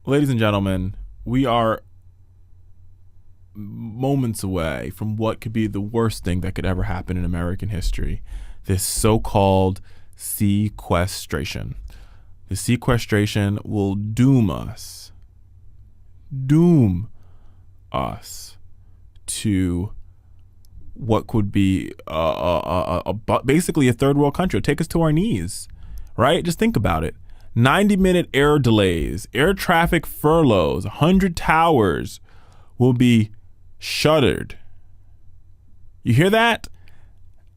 Ladies and gentlemen, we are moments away from what could be the worst thing that could ever happen in American history. This so-called sequestration. The sequestration will doom us to what could be basically a third world country. It'll take us to our knees, right? Just think about it. 90-minute air delays, air traffic furloughs, 100 towers will be shuttered. You hear that?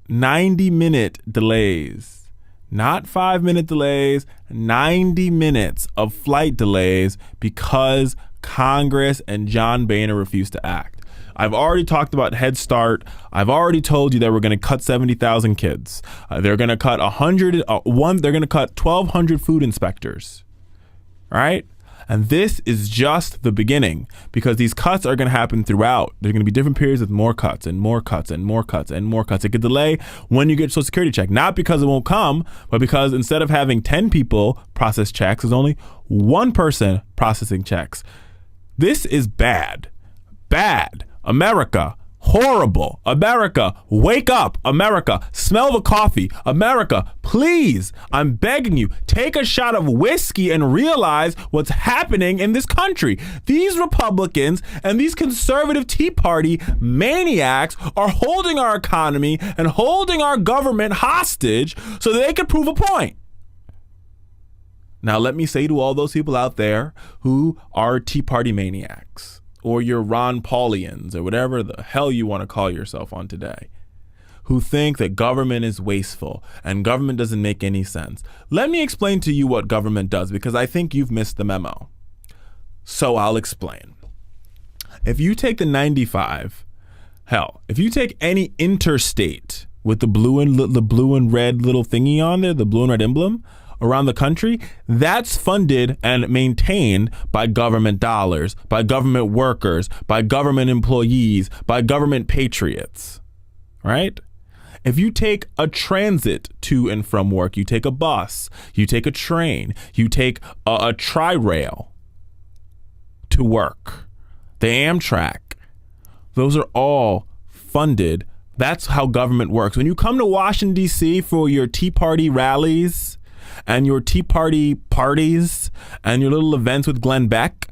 90-minute delays, not 5-minute delays, 90 minutes of flight delays because Congress and John Boehner refused to act. I've already talked about Head Start. I've already told you that we're going to cut 70,000 kids. They're going to cut 1,200 food inspectors. All right? And this is just the beginning because these cuts are going to happen throughout. There's going to be different periods with more cuts and more cuts and more cuts and more cuts. It could delay when you get your Social Security check, not because it won't come, but because instead of having 10 people process checks, there's only one person processing checks. This is bad. Bad. America, horrible. America, wake up. America, smell the coffee. America, please, I'm begging you, take a shot of whiskey and realize what's happening in this country. These Republicans and these conservative Tea Party maniacs are holding our economy and holding our government hostage so that they can prove a point. Now, let me say to all those people out there who are Tea Party maniacs, or your Ron Paulians, or whatever the hell you want to call yourself on today, who think that government is wasteful and government doesn't make any sense. Let me explain to you what government does, because I think you've missed the memo. So I'll explain. If you take the 95, if you take any interstate with the blue and red little thingy on there, the blue and red emblem, around the country, that's funded and maintained by government dollars, by government workers, by government employees, by government patriots, right? If you take a transit to and from work, you take a bus, you take a train, you take a tri-rail to work, the Amtrak, those are all funded. That's how government works. When you come to Washington, D.C. for your Tea Party rallies, and your Tea Party parties and your little events with Glenn Beck,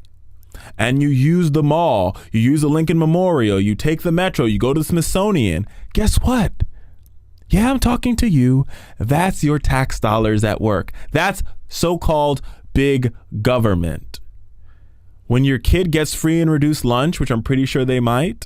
and you use the mall, you use the Lincoln Memorial, you take the Metro, you go to the Smithsonian, guess what? Yeah, I'm talking to you. That's your tax dollars at work. That's so-called big government. When your kid gets free and reduced lunch, which I'm pretty sure they might,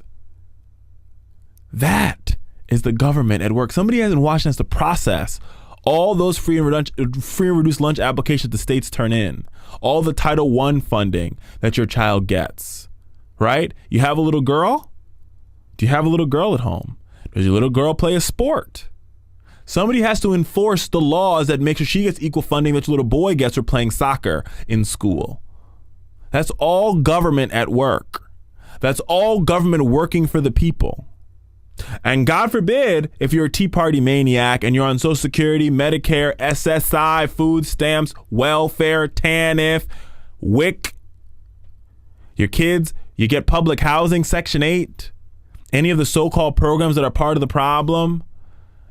that is the government at work. Somebody in Washington has to process all those free and reduced lunch applications the states turn in, all the Title I funding that your child gets, right? You have a little girl? Do you have a little girl at home? Does your little girl play a sport? Somebody has to enforce the laws that make sure she gets equal funding that your little boy gets for playing soccer in school. That's all government at work. That's all government working for the people. And God forbid, if you're a Tea Party maniac and you're on Social Security, Medicare, SSI, food stamps, welfare, TANF, WIC, your kids, you get public housing, Section 8, any of the so-called programs that are part of the problem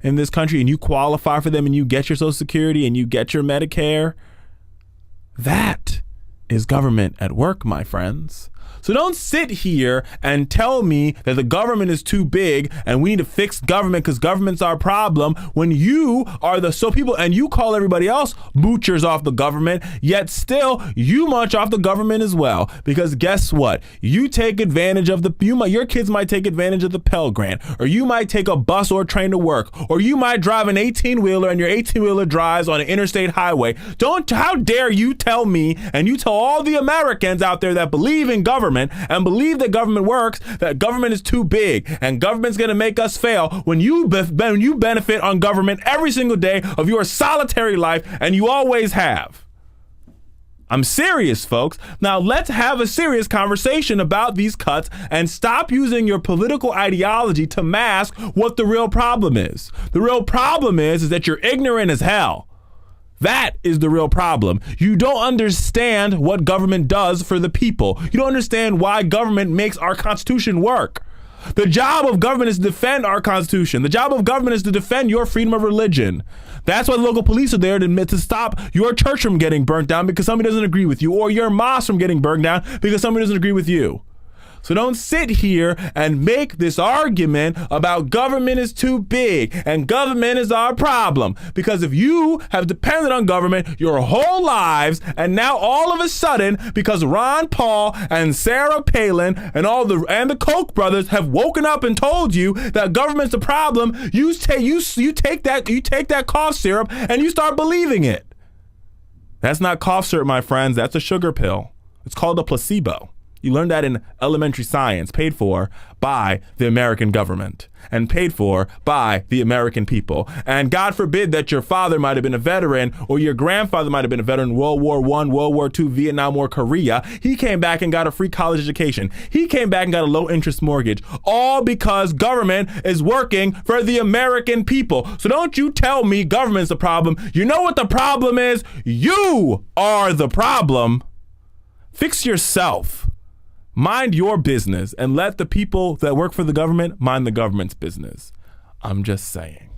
in this country, and you qualify for them and you get your Social Security and you get your Medicare, that is government at work, my friends. So don't sit here and tell me that the government is too big and we need to fix government because government's our problem when you are people and you call everybody else moochers off the government, yet still you munch off the government as well. Because guess what? You take advantage of your kids might take advantage of the Pell Grant, or you might take a bus or a train to work, or you might drive an 18-wheeler and your 18-wheeler drives on an interstate highway. How dare you tell me and you tell all the Americans out there that believe in government and believe that government works, that government is too big and government's going to make us fail when you benefit on government every single day of your solitary life, and you always have. I'm serious, folks. Now let's have a serious conversation about these cuts and stop using your political ideology to mask what the real problem is. The real problem is that you're ignorant as hell. That is the real problem. You don't understand what government does for the people. You don't understand why government makes our Constitution work. The job of government is to defend our Constitution. The job of government is to defend your freedom of religion. That's why the local police are there to stop your church from getting burnt down because somebody doesn't agree with you, or your mosque from getting burned down because somebody doesn't agree with you. So don't sit here and make this argument about government is too big and government is our problem. Because if you have depended on government your whole lives, and now all of a sudden, because Ron Paul and Sarah Palin and the Koch brothers have woken up and told you that government's the problem, you take that cough syrup and you start believing it. That's not cough syrup, my friends. That's a sugar pill. It's called a placebo. You learned that in elementary science, paid for by the American government and paid for by the American people. And God forbid that your father might have been a veteran or your grandfather might have been a veteran in World War I, World War II, Vietnam, or Korea. He came back and got a free college education. He came back and got a low interest mortgage, all because government is working for the American people. So don't you tell me government's the problem. You know what the problem is? You are the problem. Fix yourself. Mind your business and let the people that work for the government mind the government's business. I'm just saying.